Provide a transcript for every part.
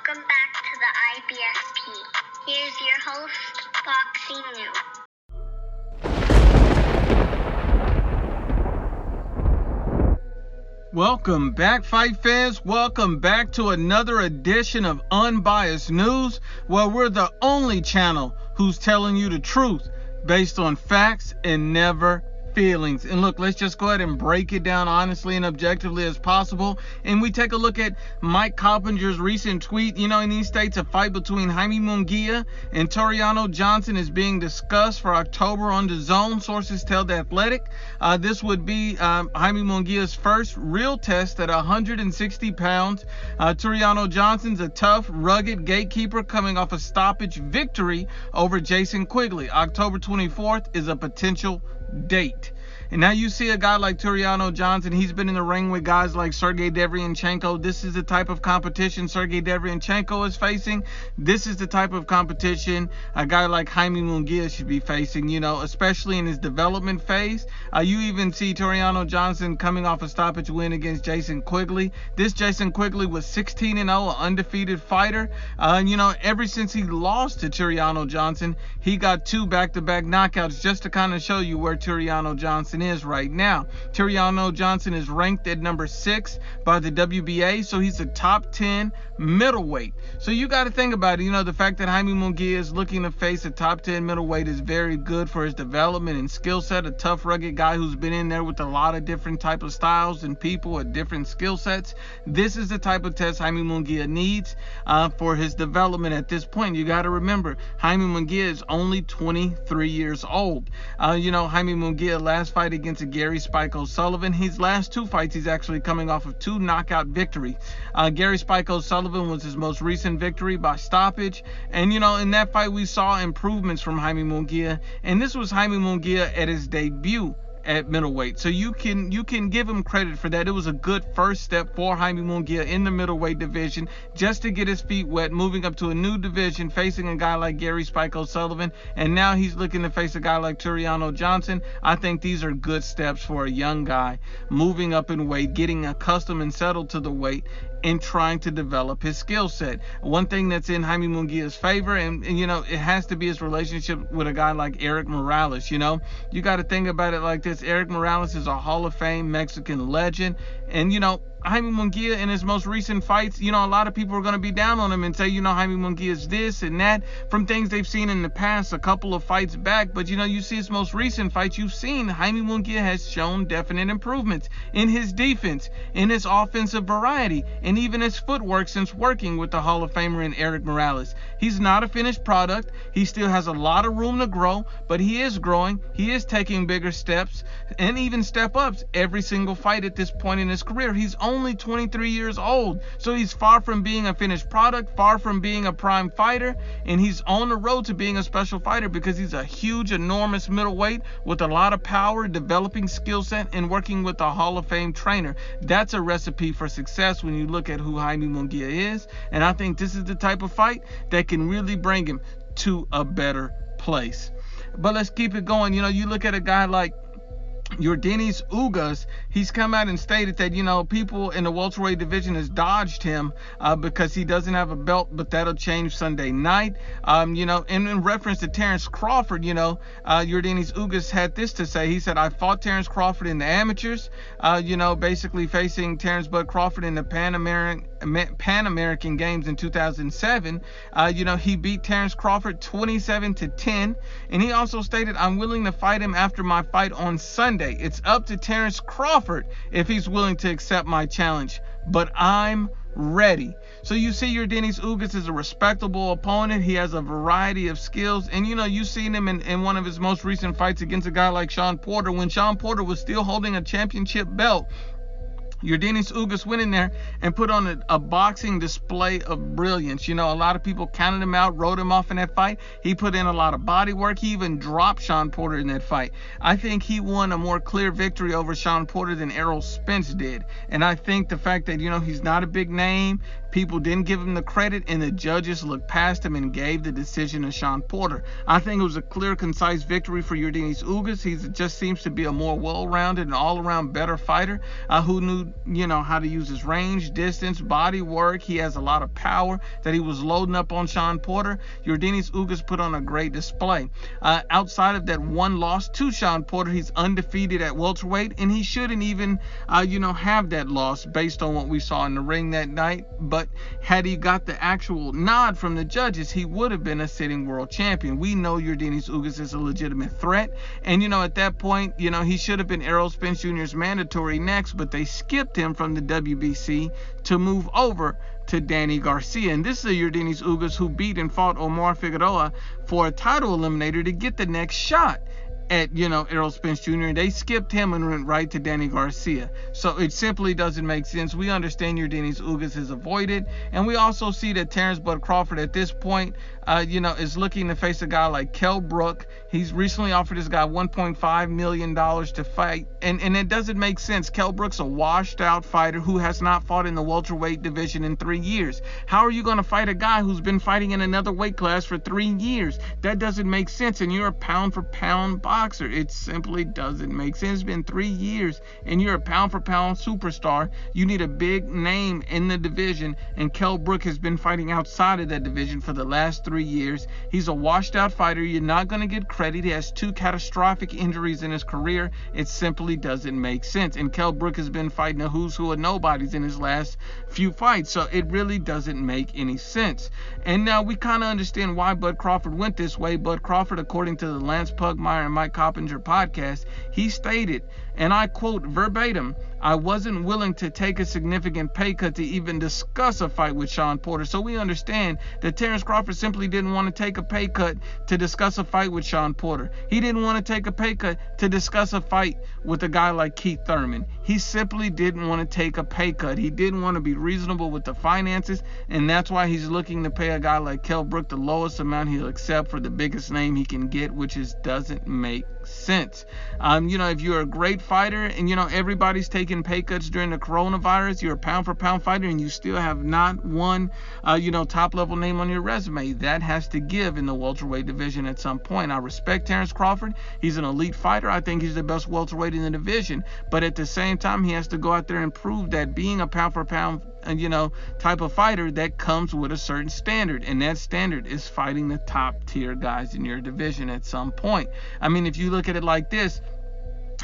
Welcome back to the IBFP. Here's your host, Foxy New. Welcome back, fight fans. Welcome back to another edition of Unbiased News, where we're the only channel who's telling you the truth based on facts and never feelings. And look, let's just go ahead and break it down honestly and objectively as possible. And we take a look at Mike Coppinger's recent tweet. And he states a fight between Jaime Munguia and Toriano Johnson is being discussed for October on the Zone. Sources tell The Athletic. This would be Jaime Munguia's first real test at 160 pounds. Toriano Johnson's a tough, rugged gatekeeper coming off a stoppage victory over Jason Quigley. October 24th is a potential date. And now you see a guy like Toriano Johnson. He's been in the ring with guys like Sergey Derevyanchenko. This is the type of competition Sergey Derevyanchenko is facing. This is the type of competition a guy like Jaime Munguia should be facing, especially in his development phase. You even see Toriano Johnson coming off a stoppage win against Jason Quigley. This Jason Quigley was 16-0, an undefeated fighter. Ever since he lost to Toriano Johnson, he got 2 back-to-back knockouts, just to kind of show you where Toriano Johnson is right now. Toriano Johnson is ranked at number 6 by the WBA, so he's a top 10 middleweight. So you got to think about it. The fact that Jaime Munguia is looking to face a top 10 middleweight is very good for his development and skill set. A tough, rugged guy who's been in there with a lot of different type of styles and people with different skill sets. This is the type of test Jaime Munguia needs for his development at this point. You got to remember, Jaime Munguia is only 23 years old. Jaime Munguia last fight against a Gary Spike O'Sullivan. His last 2 fights, he's actually coming off of 2 knockout victories. Gary Spike O'Sullivan was his most recent victory by stoppage. And, in that fight, we saw improvements from Jaime Munguia. And this was Jaime Munguia at his debut at middleweight. So you can give him credit for that. It was a good first step for Jaime Munguia in the middleweight division, just to get his feet wet, moving up to a new division, facing a guy like Gary Spike O'Sullivan, and now he's looking to face a guy like Toriano Johnson. I think these are good steps for a young guy moving up in weight, getting accustomed and settled to the weight, and trying to develop his skill set. One thing that's in Jaime Munguia's favor, and it has to be his relationship with a guy like Erik Morales. You got to think about it like this. Erik Morales is a Hall of Fame Mexican legend, and Jaime Munguia in his most recent fights, a lot of people are going to be down on him and say, Jaime Munguia is this and that from things they've seen in the past, a couple of fights back. But, you see his most recent fights, you've seen Jaime Munguia has shown definite improvements in his defense, in his offensive variety, and even his footwork since working with the Hall of Famer in Erik Morales. He's not a finished product. He still has a lot of room to grow, but he is growing. He is taking bigger steps and even step-ups every single fight at this point in his career. He's only 23 years old, so he's far from being a finished product, far from being a prime fighter, and he's on the road to being a special fighter because he's a huge, enormous middleweight with a lot of power, developing skill set, and working with a Hall of Fame trainer. That's a recipe for success when you look at who Jaime Munguia is, and I think this is the type of fight that can really bring him to a better place. But let's keep it going. You look at a guy like Yordenis Ugas. He's come out and stated that, people in the welterweight division has dodged him because he doesn't have a belt, but that'll change Sunday night. And in reference to Terence Crawford, Yordenis Ugas had this to say. He said, I fought Terence Crawford in the amateurs, basically facing Terence Bud Crawford in the Pan American Games in 2007. He beat Terence Crawford 27-10. And he also stated, I'm willing to fight him after my fight on Sunday. It's up to Terence Crawford if he's willing to accept my challenge, but I'm ready. So you see Yordenis Ugas is a respectable opponent. He has a variety of skills, and you've seen him in one of his most recent fights against a guy like Shawn Porter, when Shawn Porter was still holding a championship belt. Yordenis Ugas went in there and put on a boxing display of brilliance. A lot of people counted him out, wrote him off in that fight. He put in a lot of body work. He even dropped Shawn Porter in that fight. I think he won a more clear victory over Shawn Porter than Errol Spence did. And I think the fact that, he's not a big name, People didn't give him the credit, and the judges looked past him and gave the decision to Shawn Porter. I think it was a clear, concise victory for Yordenis Ugas. He just seems to be a more well-rounded and all-around better fighter who knew, how to use his range, distance, body work. He has a lot of power that he was loading up on Shawn Porter. Yordenis Ugas put on a great display. Outside of that one loss to Shawn Porter, he's undefeated at welterweight, and he shouldn't even, have that loss based on what we saw in the ring that night. But had he got the actual nod from the judges, he would have been a sitting world champion. We know Yordenis Ugas is a legitimate threat, and at that point, he should have been Errol Spence Jr.'s mandatory next, but they skipped him from the WBC to move over to Danny Garcia. And this is a Yordenis Ugas who beat and fought Omar Figueroa for a title eliminator to get the next shot at, Errol Spence Jr. And they skipped him and went right to Danny Garcia. So it simply doesn't make sense. We understand Yordenis Ugas is avoided, and we also see that Terence Bud Crawford at this point, is looking to face a guy like Kell Brook. He's recently offered this guy $1.5 million to fight, and it doesn't make sense. Kell Brook's a washed-out fighter who has not fought in the welterweight division in 3 years. How are you going to fight a guy who's been fighting in another weight class for 3 years? That doesn't make sense, and you're a pound-for-pound boxer. It simply doesn't make sense. It's been 3 years, and you're a pound-for-pound superstar. You need a big name in the division, and Kell Brook has been fighting outside of that division for the last 3 years. He's a washed-out fighter. You're not going to get credit. He has 2 catastrophic injuries in his career. It simply doesn't make sense. And Kell Brook has been fighting a who's who of nobodies in his last few fights. So it really doesn't make any sense. And now we kind of understand why Bud Crawford went this way. Bud Crawford, according to the Lance Pugmire and Mike Coppinger podcast, he stated, and I quote verbatim, "I wasn't willing to take a significant pay cut to even discuss a fight with Shawn Porter." So we understand that Terence Crawford simply didn't want to take a pay cut to discuss a fight with Shawn Porter. He didn't want to take a pay cut to discuss a fight with a guy like Keith Thurman. He simply didn't want to take a pay cut. He didn't want to be reasonable with the finances, and that's why he's looking to pay a guy like Kell Brook the lowest amount he'll accept for the biggest name he can get, which doesn't make sense. If you're a great fighter and everybody's taking pay cuts during the coronavirus, you're a pound for pound fighter and you still have not one top level name on your resume. That has to give in the welterweight division at some point. I respect Terence Crawford. He's an elite fighter. I think he's the best welterweight in the division, but at the same time he has to go out there and prove that being a pound for pound type of fighter, that comes with a certain standard, and that standard is fighting the top tier guys in your division at some point. I mean, if you look at it like this,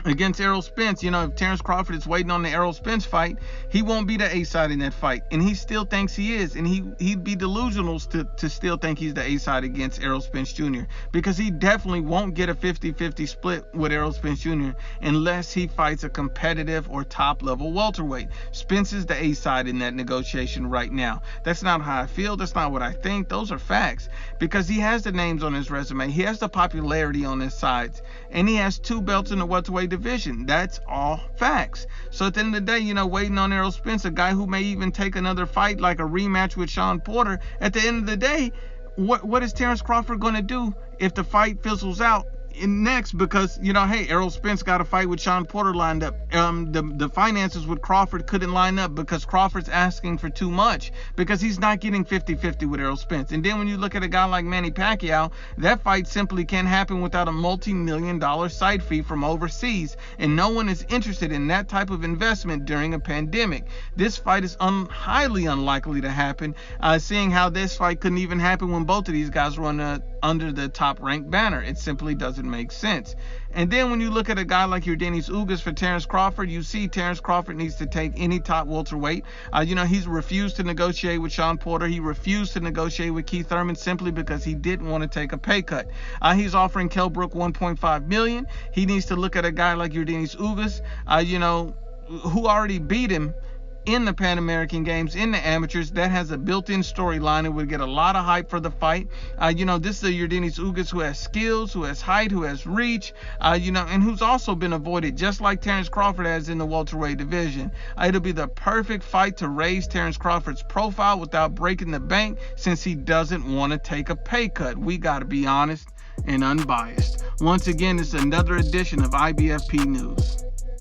against Errol Spence, if Terence Crawford is waiting on the Errol Spence fight, he won't be the A-side in that fight, and he still thinks he is, and he'd be delusional to still think he's the A-side against Errol Spence Jr., because he definitely won't get a 50-50 split with Errol Spence Jr. unless he fights a competitive or top-level welterweight. Spence is the A-side in that negotiation right now. That's not how I feel. That's not what I think. Those are facts, because he has the names on his resume. He has the popularity on his sides, and he has 2 belts in the welterweight division. That's all facts. So at the end of the day, waiting on Errol Spence, a guy who may even take another fight like a rematch with Shawn Porter, at the end of the day, what is Terence Crawford going to do if the fight fizzles out next? Because hey, Errol Spence got a fight with Shawn Porter lined up. The finances with Crawford couldn't line up because Crawford's asking for too much, because he's not getting 50-50 with Errol Spence. And then when you look at a guy like Manny Pacquiao, that fight simply can't happen without a multi-million-dollar side fee from overseas, and no one is interested in that type of investment during a pandemic. This fight is highly unlikely to happen, seeing how this fight couldn't even happen when both of these guys were under the top ranked banner. It simply doesn't make sense. And then when you look at a guy like Yordenis Ugas for Terence Crawford, you see Terence Crawford needs to take any top welterweight. He's refused to negotiate with Shawn Porter. He refused to negotiate with Keith Thurman simply because he didn't want to take a pay cut. He's offering Kell Brook $1.5 million. He needs to look at a guy like Yordenis Ugas, who already beat him in the Pan American Games, in the amateurs. That has a built-in storyline. It would get a lot of hype for the fight. This is a Yordenis Ugas who has skills, who has height, who has reach, and who's also been avoided, just like Terence Crawford has in the welterweight division. It'll be the perfect fight to raise Terence Crawford's profile without breaking the bank, since he doesn't want to take a pay cut. We got to be honest and unbiased. Once again, it's another edition of IBFP News.